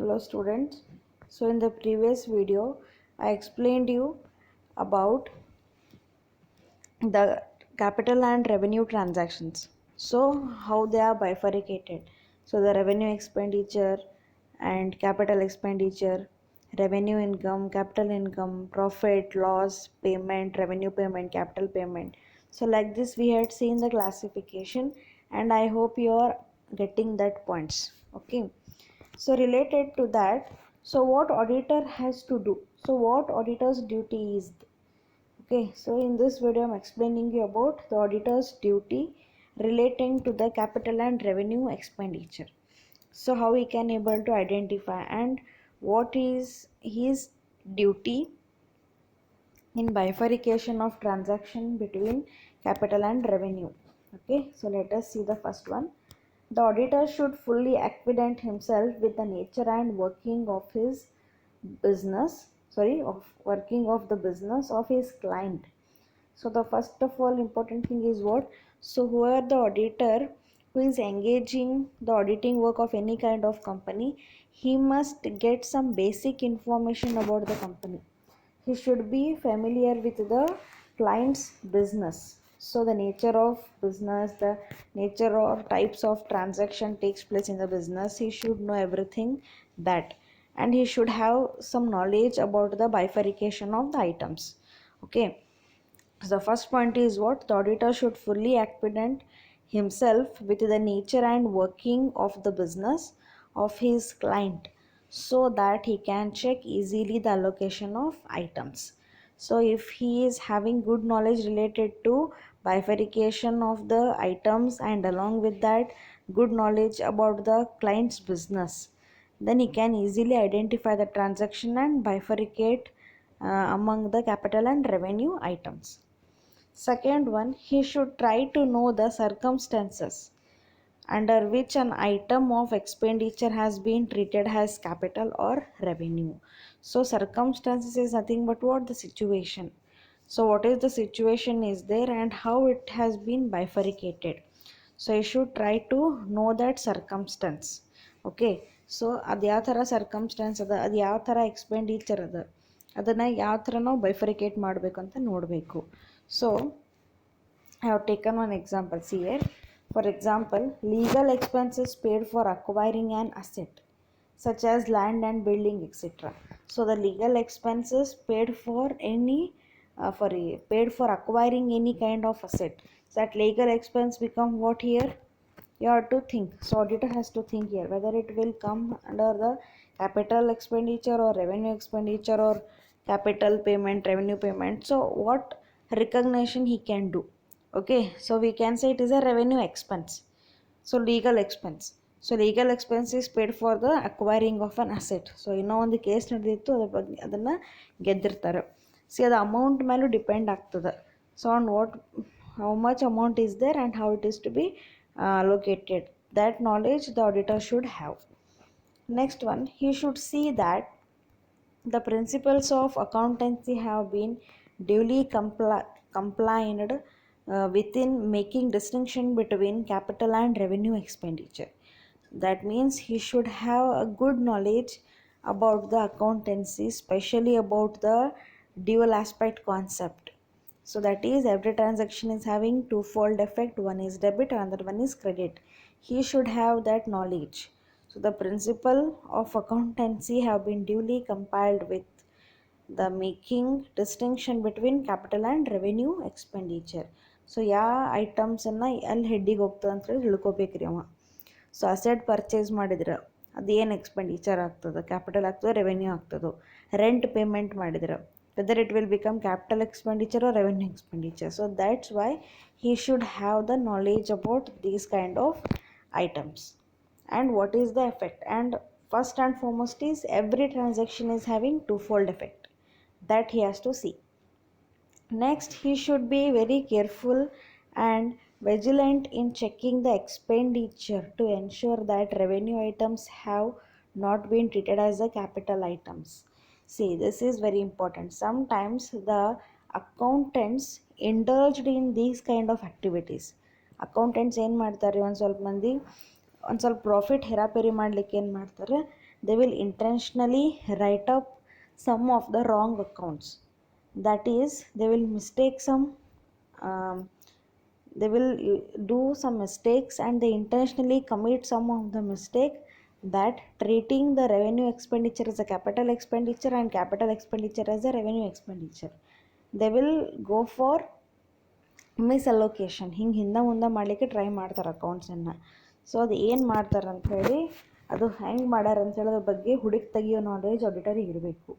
Hello students. So in the previous video I explained you about the capital and revenue transactions. So how they are bifurcated. So the revenue expenditure and capital expenditure, revenue income, capital income, profit, loss, payment, revenue payment, capital payment. So like this we had seen the classification, and I hope you are getting that points. Okay. So related to that, so what auditor has to do? So what auditor's duty is? Okay, so in this video I'm explaining you about the auditor's duty relating to the capital and revenue expenditure. So how he can able to identify and what is his duty in bifurcation of transaction between capital and revenue. Okay, so let us see the first one. The auditor should fully acquaint himself with the nature and working of his working of the business of his client. So the first of all important thing is what? So whoever the auditor who is engaging the auditing work of any kind of company, he must get some basic information about the company. He should be familiar with the client's business. So the nature of business, the nature or types of transaction takes place in the business, he should know everything that, and he should have some knowledge about the bifurcation of the items. Okay, so the first point is what? The auditor should fully acquaint himself with the nature and working of the business of his client so that he can check easily the allocation of items. So if he is having good knowledge related to bifurcation of the items and along with that good knowledge about the client's business, then he can easily identify the transaction and bifurcate among the capital and revenue items. Second one, he should try to know the circumstances under which an item of expenditure has been treated as capital or revenue. So circumstances is nothing but what? The situation. So what is the situation is there and how it has been bifurcated. So you should try to know that circumstance. Okay, so ಅದು ಯಾವ ಥರ circumstances ಅದ, ಅದು ಯಾವ ಥರ expenditure ಅದ, ಅದನ್ನು ಯಾವ ಥರ ನಾವು ಬೈಫರಿಕೇಟ್ ಮಾಡಬೇಕು ಅಂತ ನೋಡಬೇಕು. So I have taken one example. See here. For example, legal expenses paid for acquiring an asset, such as land and building, etc. So the legal expenses paid for paid for acquiring any kind of asset. So that legal expense become what here? You have to think. So auditor has to think here whether it will come under the capital expenditure or revenue expenditure or capital payment, revenue payment. So what recognition he can do? Okay, so we can say it is a revenue expense. So legal expense. So legal expense is paid for the acquiring of an asset. So ಇನ್ನೂ ಒಂದು case ನಡೆದಿತ್ತು, ಅದ್ರ ಬಗ್ಗೆ ಅದನ್ನು ಗೆದ್ದಿರ್ತಾರೆ. C ಅದು amount ಮೇಲೂ depend ಆಗ್ತದೆ. So on what how much amount is there and how it is to be allocated. That knowledge the auditor should have. Next one, he should see that the principles of accountancy have been duly complied within making distinction between capital and revenue expenditure. That means he should have a good knowledge about the accountancy, especially about the dual aspect concept. So that is, every transaction is having twofold effect. One is debit, another one is credit. He should have that knowledge. So the principle of accountancy have been duly compiled with the making distinction between capital and revenue expenditure. So ಯಾವ ಐಟಮ್ಸನ್ನು ಎಲ್ಲಿ ಹೆಡ್ಡಿಗೆ ಹೋಗ್ತದೆ ಅಂತ ಹೇಳಿ ತಿಳ್ಕೊಬೇಕ್ರಿ ಅವ. So asset purchase ಮಾಡಿದ್ರೆ ಅದೇನು expenditure ಆಗ್ತದೆ, capital ಆಗ್ತದೆ, ರೆವೆನ್ಯೂ ಆಗ್ತದೆ. ರೆಂಟ್ ಪೇಮೆಂಟ್ ಮಾಡಿದ್ರೆ whether it will become capital expenditure or revenue expenditure. So that's why he should have the knowledge about these kind of items and what is the effect. And first and foremost is every transaction is having twofold effect, that he has to see. Next, he should be very careful and vigilant in checking the expenditure to ensure that revenue items have not been treated as the capital items. See, this is very important. Sometimes the accountants indulged in these kind of activities. Accountants ಏನು ಮಾಡ್ತಾರೆ, ಒಂದು ಸ್ವಲ್ಪ ಮಂದಿ ಒಂದು ಸ್ವಲ್ಪ profit ಹೇರಾಪೇರಿ ಮಾಡಲಿಕ್ಕೆ ಏನು ಮಾಡ್ತಾರೆ, they will intentionally write up some of the wrong accounts. That is, they will mistake some um, they will do some mistakes, and they intentionally commit some of the mistake, that treating the revenue expenditure as a capital expenditure and capital expenditure as a revenue expenditure. They will go for ಮಿಸ್ಅಲೋಕೇಶನ್, ಹಿಂಗೆ ಹಿಂದೆ ಮುಂದೆ ಮಾಡಲಿಕ್ಕೆ try ಮಾಡ್ತಾರೆ ಅಕೌಂಟ್ಸನ್ನು. So ಅದು ಏನು ಮಾಡ್ತಾರೆ ಅಂಥೇಳಿ, ಅದು ಹೆಂಗೆ ಮಾಡ್ಯಾರ ಅಂತೇಳಿ ಅದ್ರ ಬಗ್ಗೆ ಹುಡುಕಿ ತೆಗಿಯೋ ನಾಲೆಜ್ ಆಡಿಟರಿಗೆ ಇರಬೇಕು.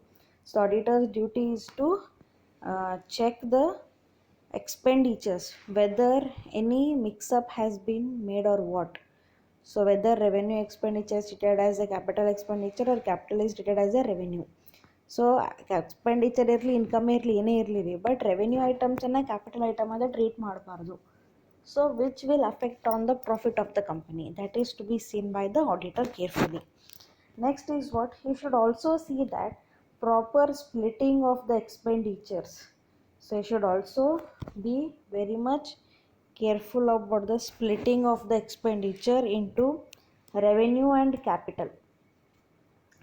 So auditors duty is to check the expenditures, whether any mix-up has been made or what. So whether revenue expenditure is treated as a capital expenditure or capital is treated as a revenue. So expenditure ಇರಲಿ, income ಇರಲಿ, ಏನೇ ಇರಲಿ ರೀ, but revenue ಐಟಮ್ಸನ್ನು capital item ಅಂತ treat ಮಾಡಬಾರ್ದು. So which will affect on the profit of the company, that is to be seen by the auditor carefully. Next is what he should also see, that proper splitting of the expenditures. So you should also be very much careful about the splitting of the expenditure into revenue and capital.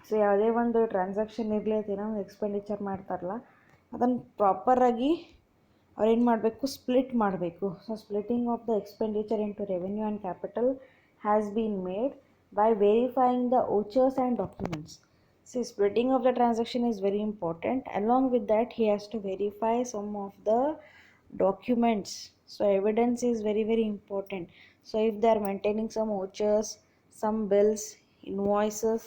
So ಯಾವುದೇ ಒಂದು transaction ಇರಲಿ, ಅದೇನೋ ಒಂದು expenditure ಮಾಡ್ತಾರಲ್ಲ, ಅದನ್ನು ಪ್ರಾಪರಾಗಿ ಅವ್ರೇನು ಮಾಡಬೇಕು, split ಮಾಡಬೇಕು. So splitting of the expenditure into revenue and capital has been made by verifying the vouchers and documents. See, splitting of the transaction is very important. Along with that, he has to verify some of the documents. So evidence is very very important. So if they are maintaining some vouchers, some bills, invoices,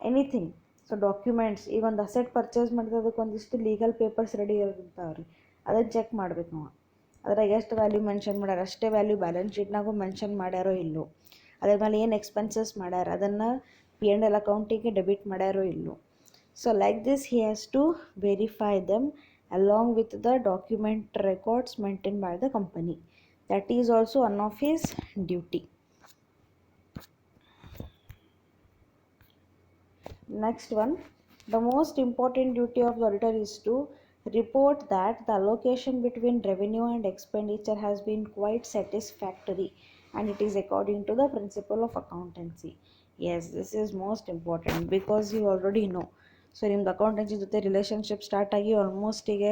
anything, so documents, ಈಗ ಒಂದು asset purchase ಮಾಡಿದ್ರೆ ಅದಕ್ಕೆ ಒಂದಿಷ್ಟು legal papers ready ಇರ್ತಾವ್ರಿ, ಅದನ್ನು check ಮಾಡ್ಬೇಕು ನಾವು. ಅದ್ರಾಗ ಎಷ್ಟು ವ್ಯಾಲ್ಯೂ ಮೆನ್ಷನ್ ಮಾಡ್ಯಾರ, ಅಷ್ಟೇ ವ್ಯಾಲ್ಯೂ ಬ್ಯಾಲೆನ್ಸ್ ಶೀಟ್ನಾಗೂ ಮೆನ್ಷನ್ ಮಾಡ್ಯಾರೋ ಇಲ್ಲೋ, ಅದ್ರ ಮೇಲೆ ಏನು ಎಕ್ಸ್ಪೆನ್ಸಸ್ ಮಾಡ್ಯಾರ, ಅದನ್ನು P&L ಅಕೌಂಟಿಗೆ ಡೆಬಿಟ್ ಮಾಡ್ಯಾರೋ ಇಲ್ಲೋ. So like this he has to verify them along with the document records maintain by the company. That is also one of his duty. Next one, the most important duty of the auditor is to report that the allocation between revenue and expenditure has been quite satisfactory and it is according to the principle of accountancy. Yes, this is most important because you already know. So ನಿಮ್ದು accountancy ಜೊತೆ relationship start ಆಗಿ almost ಈಗ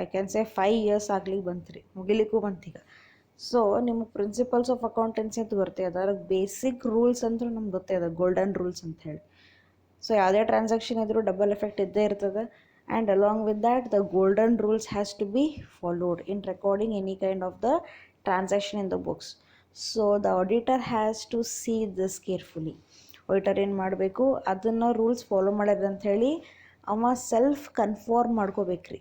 I can say 5 years ಆಗ್ಲಿಕ್ಕೆ ಬಂತು ರೀ, ಮುಗಿಲಿಕ್ಕೂ ಬಂತೀಗ. So ನಿಮಗೆ principles of accountancy ಅಂತ ಗೊತ್ತೇ ಅದ, ಅದ್ರಾಗ ಬೇಸಿಕ್ ರೂಲ್ಸ್ ಅಂತೂ ನಮ್ಗೆ ಗೊತ್ತೇ ಅದ, ಗೋಲ್ಡನ್ ರೂಲ್ಸ್ ಅಂತ ಹೇಳಿ. ಸೊ ಯಾವುದೇ ಟ್ರಾನ್ಸಾಕ್ಷನ್ ಇದ್ರೂ ಡಬಲ್ ಎಫೆಕ್ಟ್ ಇದ್ದೇ ಇರ್ತದೆ. And along with that the golden rules has to be followed in recording any kind of the transaction in the books. So the auditor has to see this carefully. Auditor ಏನು ಮಾಡಬೇಕು, ಅದನ್ನು rules follow ಮಾಡ್ಯಾರ ಅಂಥೇಳಿ ಅವ self confirm ಮಾಡ್ಕೋಬೇಕ್ರಿ.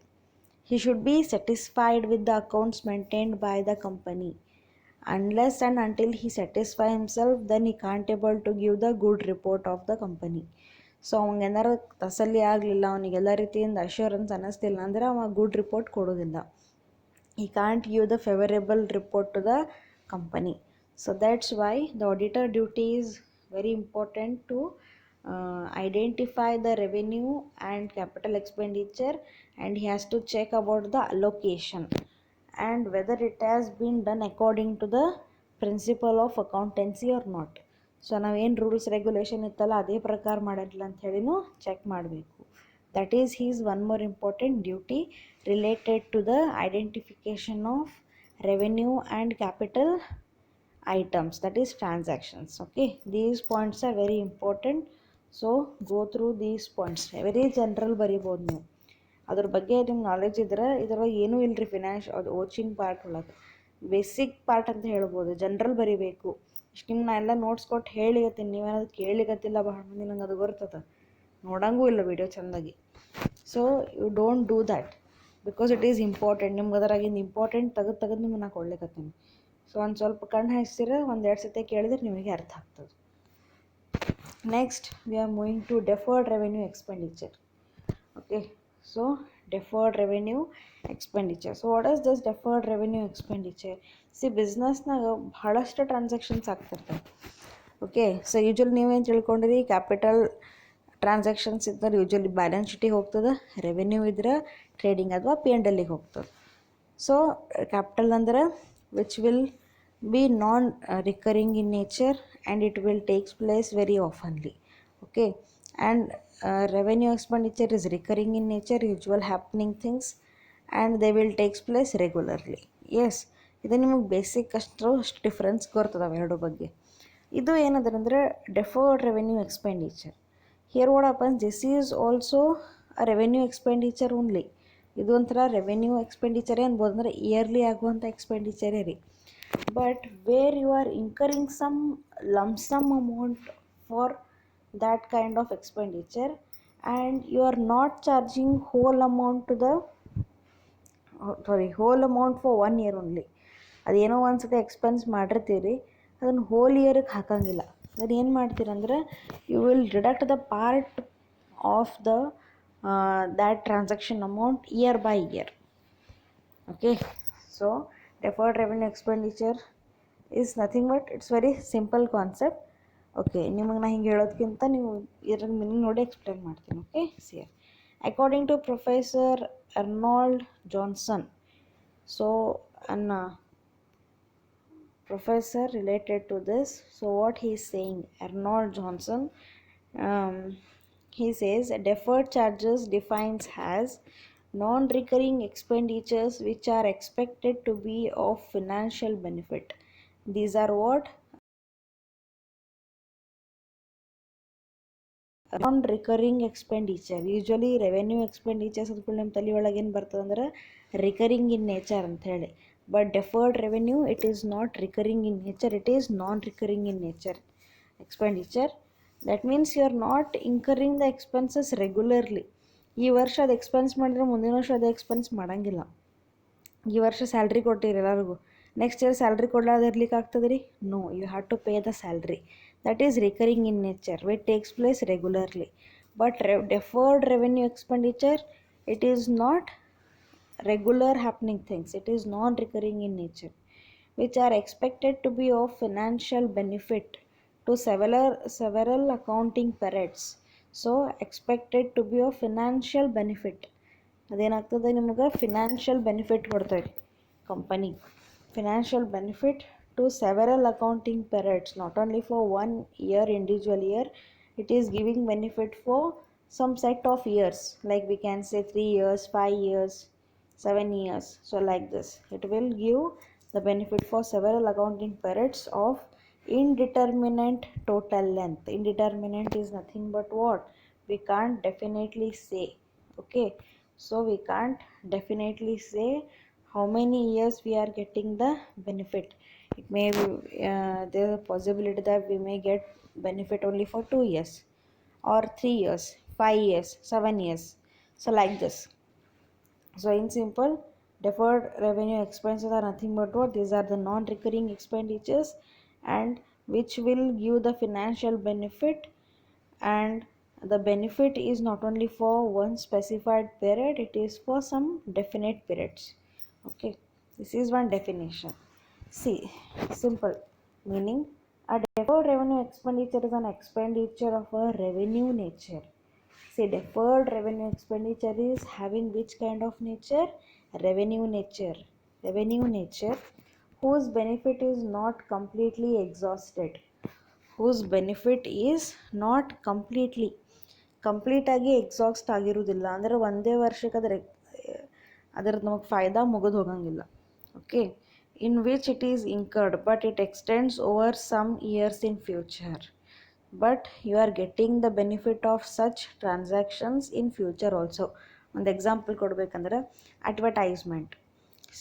He should be satisfied with the accounts maintained by the company. Unless and until he satisfy himself, then he can't able to give the good report of the company. So ಅವಂಗೇನಾರು ತಸಲ್ಲಿ ಆಗಲಿಲ್ಲ, ಅವನಿಗೆಲ್ಲ ರೀತಿಯಿಂದ assurance ಅನ್ನಿಸ್ತಿಲ್ಲ ಅಂದರೆ ಅವ good report ಕೊಡೋದಿಲ್ಲ. he can't give the favorable report to the company. So that's why the auditor duty is very important to identify the revenue and capital expenditure, and he has to check about the allocation and whether it has been done according to the principle of accountancy or not. So ನಾವೇನು rules regulation ಇತ್ತಲ್ಲ ಅದೇ ಪ್ರಕಾರ ಮಾಡಿರಲಿಲ್ಲ ಅಂತ ಹೇಳಿನೂ check ಮಾಡಬೇಕು. That is his one more important duty related to the identification of revenue and capital items, that is transactions. Okay, these points are very important, so go through these points. very general ಬರಿಬೋದು ನೀವು, ಅದ್ರ ಬಗ್ಗೆ ನಿಮ್ಗೆ knowledge ಇದ್ರೆ ಇದ್ರೊಳಗೆ ಏನೂ ಇಲ್ಲರಿ ಫಿನಾನ್ಷ್ ಅದು ಓಚಿಂಗ್ ಪಾರ್ಟ್ ಒಳಗೆ ಬೇಸಿಕ್ ಪಾರ್ಟ್ ಅಂತ ಹೇಳ್ಬೋದು. ಜನರಲ್ ಬರಿಬೇಕು ಇಷ್ಟು. ನಿಮ್ಗೆ ನಾ ಎಲ್ಲ ನೋಟ್ಸ್ ಕೊಟ್ಟು ಹೇಳಿಗತ್ತೀನಿ, ನೀವೇನಾದ್ರು ಕೇಳಿಗತ್ತಿಲ್ಲ, ಭಾಳ ಮಂದಿ ನಂಗೆ ಅದು ಬರ್ತದೆ, ನೋಡಂಗೂ ಇಲ್ಲ ವಿಡಿಯೋ ಚೆಂದಾಗಿ. So you don't do that because it is important. ನಿಮ್ಗೆ ಅದರಾಗಿಂದು ಇಂಪಾರ್ಟೆಂಟ್ ತೆಗೆದು ನಿಮ್ಗೆ ನಾ ಕೊಡ್ಲಿಕ್ಕತ್ತೀನಿ. ಸೊ ಒಂದು ಸ್ವಲ್ಪ ಕಣ್ಣು ಹಾಯಿಸ್ತೀರ, ಒಂದೆರಡು ಸತಿ ಕೇಳಿದ್ರೆ ನಿಮಗೆ ಅರ್ಥ ಆಗ್ತದೆ. Next we are moving to deferred revenue expenditure. Okay, so deferred revenue expenditure. So what is this deferred revenue expenditure? See ಬಿಸ್ನೆಸ್ನಾಗ ಭಾಳಷ್ಟು ಟ್ರಾನ್ಸಾಕ್ಷನ್ಸ್ ಆಗ್ತಿರ್ತವೆ. ಓಕೆ, ಸೊ ಯೂಶ್ವಲಿ ನೀವೇನು ತಿಳ್ಕೊಂಡಿರಿ, ಕ್ಯಾಪಿಟಲ್ ಟ್ರಾನ್ಸಾಕ್ಷನ್ಸ್ ಇದ್ದರೆ ಯೂಶ್ವಲಿ ಬ್ಯಾಲೆನ್ಸ್ ಶೀಟಿಗೆ ಹೋಗ್ತದೆ, ರೆವೆನ್ಯೂ ಇದ್ರೆ ಟ್ರೇಡಿಂಗ್ ಅಥವಾ P&Lಗೆ ಹೋಗ್ತದೆ. ಸೊ ಕ್ಯಾಪಿಟಲ್ ಅಂದ್ರೆ which will be non recurring in nature and it will takes place very oftenly. Okay, and revenue expenditure is recurring in nature, usual happening things, and they will takes place regularly. Yes, ಇದು ನಿಮಗೆ basic ಅಷ್ಟು difference ಗೊತ್ತದಾವೆ ಎರಡು ಬಗ್ಗೆ. ಇದು ಏನದಂದ್ರೆ deferred revenue expenditure. Here what happens, this is also a revenue expenditure only. ಇದು ಒಂಥರ revenue ಎಕ್ಸ್ಪೆಂಡಿಚರೇ ಅನ್ಬೋದು, ಅಂದರೆ ಇಯರ್ಲಿ ಆಗುವಂಥ ಎಕ್ಸ್ಪೆಂಡಿಚರೇ ರೀ. But where you are incurring some lump sum amount for that kind of expenditure, and you are not charging whole amount to the whole amount for 1 year only. ಅದೇನೋ ಒಂದ್ಸತಿ expense ಮಾಡಿರ್ತೀರಿ, ಅದನ್ನು hole ಇಯರ್ಗೆ ಹಾಕಂಗಿಲ್ಲ. ಅದನ್ನು ಏನು ಮಾಡ್ತೀರಂದ್ರೆ you will deduct the part of the that transaction amount year by year. Okay, so deferred revenue expenditure is nothing but it's very simple concept. Okay, ನಿಮಗೆ ನಾ ಹಿಂಗೆ ಹೇಳೋದಕ್ಕಿಂತ ನೀವು ಇದ್ರ ಮೀನಿಂಗ್ ನೋಡಿ ಎಕ್ಸ್ಪ್ಲೇನ್ ಮಾಡ್ತೀನಿ. Okay, see according to professor Arnold Johnson, so an professor related to this, so what he is saying, Arnold Johnson, he says deferred charges defines as non-recurring expenditures which are expected to be of financial benefit. These are what non-recurring expenditure. Usually revenue expenditures ಅಂದ್ಕೊಂಡು ನಮ್ಮ ತಲೆ ಒಳಗೆ ಏನು ಬರ್ತದೆ ಅಂದ್ರೆ recurring in nature ಅಂತ ಹೇಳಿ. But deferred revenue it is not recurring in nature, it is non recurring in nature expenditure. That means you are not incurring the expenses regularly. ಈ ವರ್ಷ ಅದು ಎಕ್ಸ್ಪೆನ್ಸ್ ಮಾಡಿದರೆ ಮುಂದಿನ ವರ್ಷ ಅದು ಎಕ್ಸ್ಪೆನ್ಸ್ ಮಾಡೋಂಗಿಲ್ಲ. ಈ ವರ್ಷ ಸ್ಯಾಲ್ರಿ ಕೊಟ್ಟಿರಿ ಎಲ್ಲರಿಗೂ, ನೆಕ್ಸ್ಟ್ ಇಯರ್ ಸ್ಯಾಲ್ರಿ ಕೊಡಲಾರ್ದು ಇರ್ಲಿಕ್ಕೆ ಆಗ್ತದೆ ರೀ? No, you have to pay the salary. That is recurring in nature, which takes place regularly. But deferred revenue expenditure, it is not regular happening things, it is non-recurring in nature, which are expected to be of financial benefit to several accounting periods. So expected to be of financial benefit, ಅದೇನಾಗ್ತದೆ ನಿಮಗೆ financial benefit ಕೊಡ್ತದೆ company. Financial benefit to several accounting periods, not only for 1 year, individual year. It is giving benefit for some set of years, like we can say 3 years, 5 years, 7 years. So like this, it will give the benefit for several accounting periods of indeterminate total length. Indeterminate is nothing but what we can't definitely say. Okay, so we can't definitely say how many years we are getting the benefit. It may be there is a possibility that we may get benefit only for 2 years or 3 years, 5 years, 7 years, so like this. So in simple, deferred revenue expenses are nothing but what these are the non-recurring expenditures, and which will give the financial benefit, and the benefit is not only for one specified period, it is for some definite periods. Okay, this is one definition. See, simple meaning, a deferred revenue expenditure is an expenditure of a revenue nature. See, deferred revenue expenditure is having which kind of nature? Revenue nature. Revenue nature whose benefit is not completely exhausted. Whose benefit is not ಕಂಪ್ಲೀಟಾಗಿ exhaust ಆಗಿರುವುದಿಲ್ಲ. ಅಂದರೆ ಒಂದೇ ವರ್ಷಕ್ಕೆ ಅದರದ್ದು ನಮಗೆ ಫಾಯ್ದಾ ಮುಗಿದು ಹೋಗಂಗಿಲ್ಲ. Okay, in which it is incurred but it extends over some years in future, but you are getting the benefit of such transactions in future also. ಒಂದು ಎಕ್ಸಾಂಪಲ್ ಕೊಡಬೇಕಂದ್ರೆ advertisement.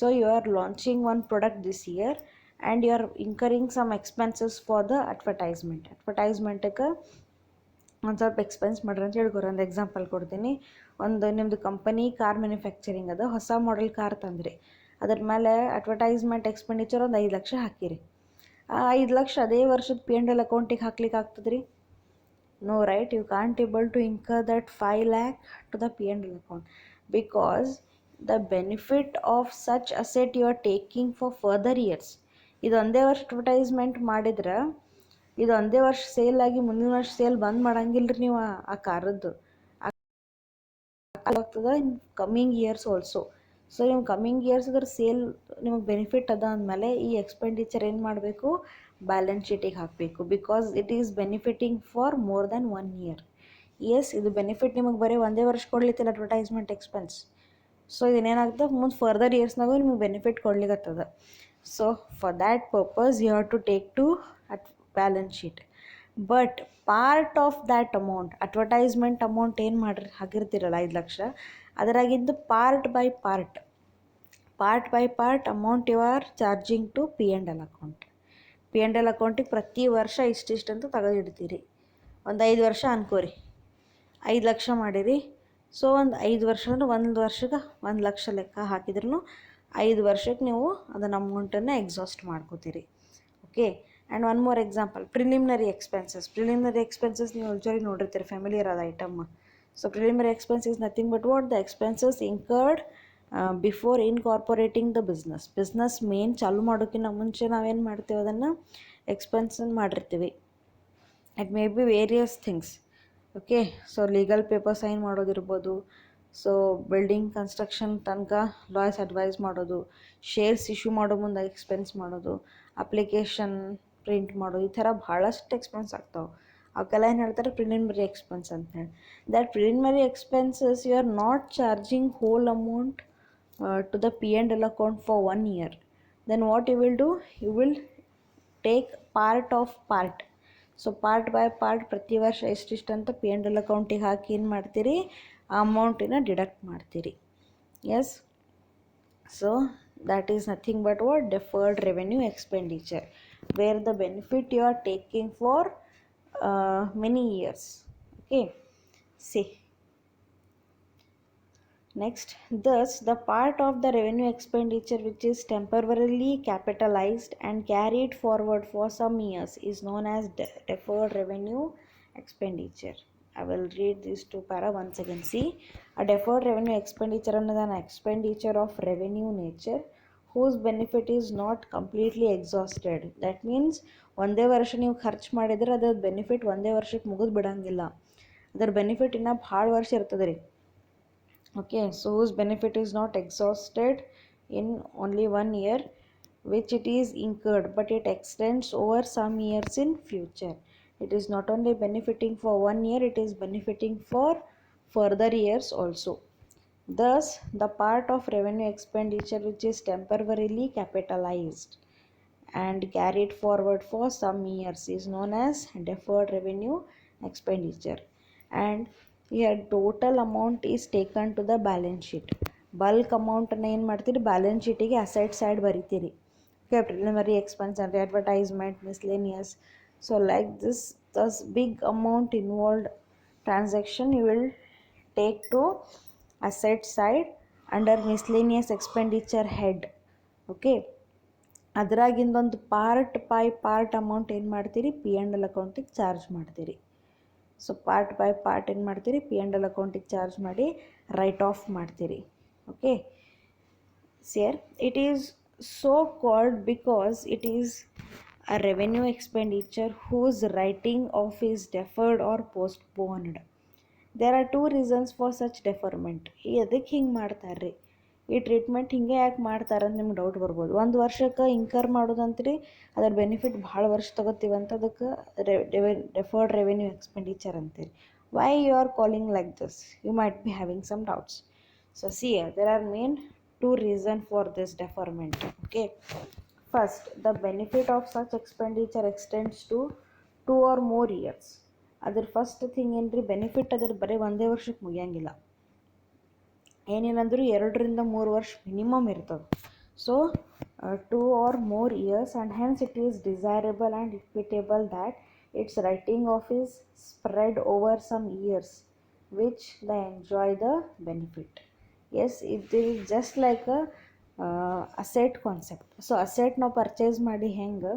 So you are launching one product this year and you are incurring some expenses for the ಅಡ್ವರ್ಟೈಸ್ಮೆಂಟ್ಗೆ ಒಂದು ಸ್ವಲ್ಪ expense ಮಾಡ್ರಿ ಅಂತ ಹೇಳ್ಕೊರಿ. ಒಂದು example ಕೊಡ್ತೀನಿ. ಒಂದು ನಿಮ್ಮದು ಕಂಪನಿ ಕಾರ್ ಮ್ಯಾನುಫ್ಯಾಕ್ಚರಿಂಗ್ ಅದ, ಹೊಸ ಮಾಡೆಲ್ ಕಾರ್ ತಂದ್ರಿ, ಅದ್ರ ಮೇಲೆ ಅಡ್ವರ್ಟೈಸ್ಮೆಂಟ್ ಎಕ್ಸ್ಪೆಂಡಿಚರ್ ಒಂದು 5 ಲಕ್ಷ ಹಾಕಿರಿ. ಆ 5 ಲಕ್ಷ ಅದೇ ವರ್ಷದ P&L ಅಕೌಂಟಿಗೆ ಹಾಕ್ಲಿಕ್ಕೆ ಆಗ್ತದೆ ರೀ? No, right? You can't able to incur that 5 lakh to the P&L account, because the benefit of such asset you are taking for further years. ಇದು ಒಂದೇ ವರ್ಷ ಅಡ್ವರ್ಟೈಸ್ಮೆಂಟ್ ಮಾಡಿದ್ರೆ, ಇದು ಒಂದೇ ವರ್ಷ ಸೇಲ್ ಆಗಿ ಮುಂದಿನ ವರ್ಷ ಸೇಲ್ ಬಂದ್ ಮಾಡಂಗಿಲ್ಲ ರೀ ನೀವು ಆ ಕಾರದ್ದು. ಆಗ್ತದೆ in coming years also. So ನಿಮ್ಮ ಕಮ್ಮಿಂಗ್ ಇಯರ್ಸ್ ಅದ್ರ ಸೇಲ್ ನಿಮಗೆ ಬೆನಿಫಿಟ್ ಅದ ಅಂದಮೇಲೆ ಈ ಎಕ್ಸ್ಪೆಂಡಿಚರ್ ಏನು ಮಾಡಬೇಕು? ಬ್ಯಾಲೆನ್ಸ್ ಶೀಟಿಗೆ ಹಾಕಬೇಕು, because it is benefiting for more than 1 year. Yes, ಇದು ಬೆನಿಫಿಟ್ ನಿಮಗೆ ಬರೀ ಒಂದೇ ವರ್ಷ ಕೊಡ್ಲಿತ್ತಿಲ್ಲ ಅಡ್ವರ್ಟೈಸ್ಮೆಂಟ್ ಎಕ್ಸ್ಪೆನ್ಸ್. ಸೊ ಇದನ್ನೇನಾಗ್ತದೆ, ಮುಂದೆ ಫರ್ದರ್ ಇಯರ್ಸ್ನಾಗೂ ನಿಮಗೆ ಬೆನಿಫಿಟ್ ಕೊಡ್ಲಿಕ್ಕತ್ತದ. So for that purpose you have to take to at balance sheet. But part of that amount, advertisement amount ಏನು ಹಾಕಿರ್ತೀರಲ್ಲ 5 ಲಕ್ಷ, ಅದರಾಗಿದ್ದು part by part amount you are charging to P&L account. P&L ಅಕೌಂಟಿಗೆ ಪ್ರತಿ ವರ್ಷ ಇಷ್ಟಿಷ್ಟು ಅಂತ ತೆಗೆದಿಡ್ತೀರಿ. ಒಂದು 5 ವರ್ಷ ಅನ್ಕೋರಿ, 5 ಲಕ್ಷ ಮಾಡಿರಿ. ಸೊ ಒಂದು 5 ವರ್ಷ ಅಂದ್ರೆ 1 ವರ್ಷಕ್ಕೆ 1 ಲಕ್ಷ ಲೆಕ್ಕ ಹಾಕಿದ್ರೂ 5 ವರ್ಷಕ್ಕೆ ನೀವು ಅದನ್ನ ಅಮೌಂಟನ್ನು ಎಕ್ಸಾಸ್ಟ್ ಮಾಡ್ಕೋತೀರಿ. Okay. And one more example, preliminary expenses ನೀವು ಆಲ್ರೆಡಿ ನೋಡಿರ್ತೀರಿ, ಫ್ಯಾಮಿಲಿಯರ್ ಆದ item. So preliminary expense is nothing but what the expenses incurred before incorporating the business ಮೇನ್ ಚಾಲೂ ಮಾಡೋಕ್ಕಿಂತ ಮುಂಚೆ ನಾವೇನು ಮಾಡ್ತೀವಿ, ಅದನ್ನು ಎಕ್ಸ್ಪೆನ್ಸನ್ನು ಮಾಡಿರ್ತೀವಿ. It may be various things. Okay. So legal paper sign ಮಾಡೋದಿರ್ಬೋದು, ಸೊ ಬಿಲ್ಡಿಂಗ್ ಕನ್ಸ್ಟ್ರಕ್ಷನ್ ತನಕ ಲಾಯರ್ಸ್ ಅಡ್ವೈಸ್ ಮಾಡೋದು, ಶೇರ್ಸ್ ಇಶ್ಯೂ ಮಾಡೋ ಮುಂದೆ ಎಕ್ಸ್ಪೆನ್ಸ್ ಮಾಡೋದು, ಅಪ್ಲಿಕೇಶನ್ ಪ್ರಿಂಟ್ ಮಾಡೋದು, ಈ ಥರ ಭಾಳಷ್ಟು ಎಕ್ಸ್ಪೆನ್ಸ್ ಆಗ್ತಾವೆ. ಅವಕ್ಕೆಲ್ಲ ಏನು ಹೇಳ್ತಾರೆ, ಪ್ರಿಲಿಮಿನರಿ ಎಕ್ಸ್ಪೆನ್ಸ್ ಅಂತ ಹೇಳಿ. That preliminary expenses you are not charging whole amount to the P&L account for 1 year. Then what you will do, you will take part of part. So part by part ಪ್ರತಿ ವರ್ಷ ಇಷ್ಟಿಷ್ಟು ಅಂತ P&L ಅಕೌಂಟಿಗೆ ಹಾಕಿ ಏನು ಮಾಡ್ತೀರಿ, ಆ ಅಮೌಂಟಿನ deduct ಮಾಡ್ತೀರಿ. Yes. So that is nothing but what, deferred revenue expenditure, where the benefit you are taking for many years. Okay. See next, thus the part of the revenue expenditure which is temporarily capitalized and carried forward for some years is known as deferred revenue expenditure. I will read these two para once again. See, a deferred revenue expenditure is an expenditure of revenue nature whose benefit is not completely exhausted. That means ಒಂದೇ ವರ್ಷ ನೀವು ಖರ್ಚು ಮಾಡಿದ್ರೆ ಅದರ benefit ಒಂದೇ ವರ್ಷಕ್ಕೆ ಮುಗಿದು ಬಿಡಂಗಿಲ್ಲ, ಅದರ ಬೆನಿಫಿಟ್ ಇನ್ನೂ ಭಾಳ ವರ್ಷ ಇರ್ತದೆ ರೀ. Okay, so whose benefit is not exhausted in only 1 year, which it is incurred, but it extends over some years in future. It is not only benefiting for 1 year, it is benefiting for further years also. Thus, the part of revenue expenditure which is temporarily capitalized and carried forward for some years is known as deferred revenue expenditure. And here total amount is taken to the balance sheet. Bulk ಅಮೌಂಟನ್ನು ಏನು ಮಾಡ್ತೀರಿ, balance ಶೀಟಿಗೆ asset side ಬರಿತೀರಿ. Okay. Preliminary expense ಅಂದರೆ advertisement, miscellaneous. So like this big amount involved transaction you will take to asset side under miscellaneous expenditure head. Okay. ಅದರಾಗಿಂದೊಂದು part by part amount ಏನು ಮಾಡ್ತೀರಿ, P&L ಅಕೌಂಟಿಗೆ charge ಮಾಡ್ತೀರಿ. So part by part ಏನು ಮಾಡ್ತೀರಿ, P&L ಅಕೌಂಟಿಗೆ charge ಮಾಡಿ write off ಮಾಡ್ತೀರಿ. Okay. Sir it is so called because it is a revenue expenditure whose writing off is deferred or postponed. There are 2 reasons for such deferment. ಅದಕ್ಕೆ ಹಿಂಗೆ ಮಾಡ್ತಾರೆ, ಈ treatment ಹಿಂಗೆ ಯಾಕೆ ಮಾಡ್ತಾರೆ ಅಂತ ನಿಮ್ಗೆ ಡೌಟ್ ಬರ್ಬೋದು. ಒಂದು ವರ್ಷಕ್ಕೆ ಇನ್ಕರ್ ಮಾಡೋದಂತ್ರಿ ಅದರ ಬೆನಿಫಿಟ್ ಭಾಳ ವರ್ಷ ತಗೋತೀವಂತ ಅದಕ್ಕೆ ಡೆಫರ್ಡ್ ರೆವೆನ್ಯೂ ಎಕ್ಸ್ಪೆಂಡಿಚರ್ ಅಂತೀರಿ. Why you are calling like this, you might be having some doubts. So see, there are main 2 reasons for this deferment. Okay. First, the benefit of such expenditure extends to 2 or more years. ಅದರ first thing ಏನು ರೀ, benefit ಅದ್ರ ಬರೀ ಒಂದೇ ವರ್ಷಕ್ಕೆ ಮುಗಿಯಂಗಿಲ್ಲ, ಏನೇನಂದ್ರೂ 2 ರಿಂದ 3 ವರ್ಷ minimum ಇರ್ತದೆ. So 2 or more years, and hence it is desirable and equitable that its writing off is spread over some years which they enjoy the benefit. Yes, it is just like a asset concept. So asset ನಾವು purchase ಮಾಡಿ ಹೆಂಗೆ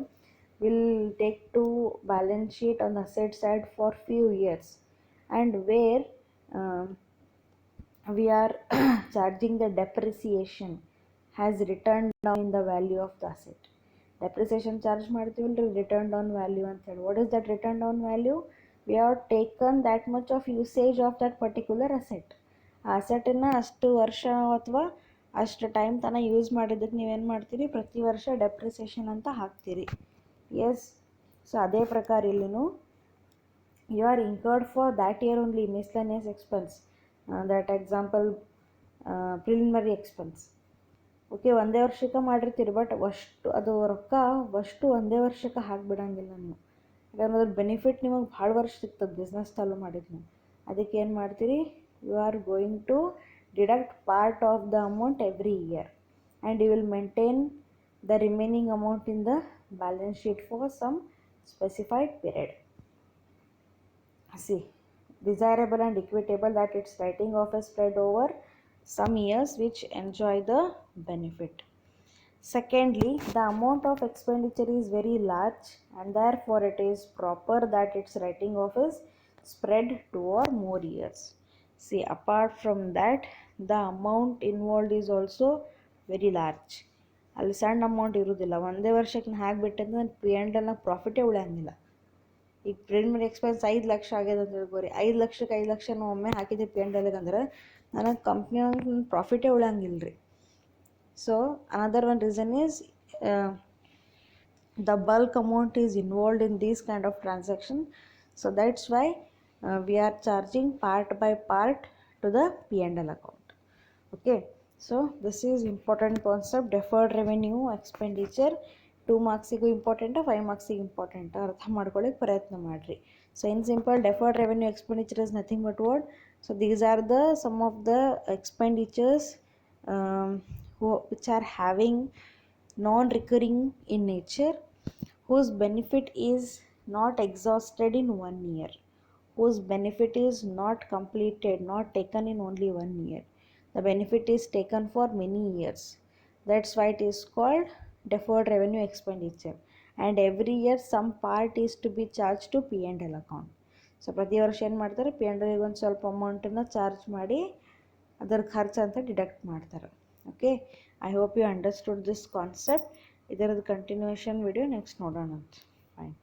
will take to balance sheet on the asset side for few years, and where we are charging the depreciation has returned down in the value of the asset. Depreciation charge ಮಾಡ್ತೀವಲ್ರಿ, return down value ಅಂತ ಹೇಳಿ. What is that return down value? We have taken that much of usage of that particular asset. ಆ ಅಸೆಟನ್ನು ಅಷ್ಟು ವರ್ಷ ಅಥವಾ ಅಷ್ಟು time ತನಕ use ಮಾಡಿದ್ದಕ್ಕೆ ನೀವೇನು ಮಾಡ್ತೀರಿ, ಪ್ರತಿ ವರ್ಷ ಡೆಪ್ರಿಸಿಯೇಷನ್ ಅಂತ ಹಾಕ್ತೀರಿ. ಎಸ್. ಸೊ ಅದೇ ಪ್ರಕಾರ ಇಲ್ಲಿನೂ you are incurred for that year only miscellaneous expense, that example preliminary expense. Okay ಒಂದೇ ವರ್ಷಕ್ಕೆ ಮಾಡಿರ್ತೀರಿ, ಬಟ್ ಅಷ್ಟು ಅದು ರೊಕ್ಕ ಅಷ್ಟು ಒಂದೇ ವರ್ಷಕ್ಕೆ ಹಾಕಿಬಿಡಂಗಿಲ್ಲ ನೀವು. ಯಾಕಂದ್ರೆ ಅದ್ರ ಬೆನಿಫಿಟ್ ನಿಮಗೆ ಭಾಳ ವರ್ಷ ಸಿಗ್ತದೆ ಬಿಸ್ನೆಸ್ ಚಾಲೂ ಮಾಡಿದ್ನು. ಅದಕ್ಕೆ ಏನು ಮಾಡ್ತೀರಿ, you are going to deduct part of the amount every year and you will maintain the remaining amount in the balance sheet for some specified period. See, desirable and equitable that its writing off is spread over some years which enjoy the benefit. Secondly, the amount of expenditure is very large and therefore it is proper that its writing off is spread 2 or more years. See, apart from that, the amount involved is also very large. ಅಲ್ಲಿ ಸಣ್ಣ amount ಇರೋದಿಲ್ಲ. ಒಂದೇ ವರ್ಷಕ್ಕೆ ನಾನು ಹಾಕಿಬಿಟ್ಟಂದ್ರೆ ನನ್ನ P and ಎಲ್ನ ಪ್ರಾಫಿಟೇ ಉಳಿಯಂಗಿಲ್ಲ. ಈಗ preliminary expense 5 lakh ಆಗ್ಯದ ಅಂತ ಹೇಳ್ಬೋರಿ, 5 ಲಕ್ಷಕ್ಕೆ 5 ಲಕ್ಷ ನಾವು ಒಮ್ಮೆ ಹಾಕಿದ್ದೆ ಪಿ ಆ್ಯಂಡ್ ಎಲ್ಗೆ ಅಂದ್ರೆ ನನಗೆ ಕಂಪ್ನಿಯೊಳಗೆ ಪ್ರಾಫಿಟೇ ಉಳಿಯಂಗಿಲ್ಲ ರೀ. So another one reason is the bulk amount is involved in these kind of transaction. So that's why we are charging part by part to the P&L account. Okay, so this is important concept. Deferred revenue expenditure 2 ಮಾರ್ಕ್ಸಿಗೂ important, 5 ಮಾರ್ಕ್ಸಿಗೆ important. ಅರ್ಥ ಮಾಡ್ಕೊಳ್ಳಿಕ್ಕೆ ಪ್ರಯತ್ನ ಮಾಡಿರಿ. So in simple, deferred revenue expenditure is nothing but what? So these are the sum of the expenditures which are having non-recurring in nature, whose benefit is not exhausted in 1 year, whose benefit is not completed, not taken in only 1 year. The benefit is taken for many years. That's why it is called deferred revenue expenditure. And every year some part is to be charged to P&L account. So ಪ್ರತಿ ವರ್ಷ ಏನು ಮಾಡ್ತಾರೆ, P and ಎಲ್ಗೆ ಒಂದು ಸ್ವಲ್ಪ ಅಮೌಂಟನ್ನು charge ಮಾಡಿ ಅದರ ಖರ್ಚು ಅಂತ ಡಿಡಕ್ಟ್ ಮಾಡ್ತಾರೆ. Okay, I hope you understood this concept. ಇದರದ್ದು ಕಂಟಿನ್ಯೂಷನ್ ವಿಡಿಯೋ ನೆಕ್ಸ್ಟ್ ನೋಡೋಣ. ಫೈನ್.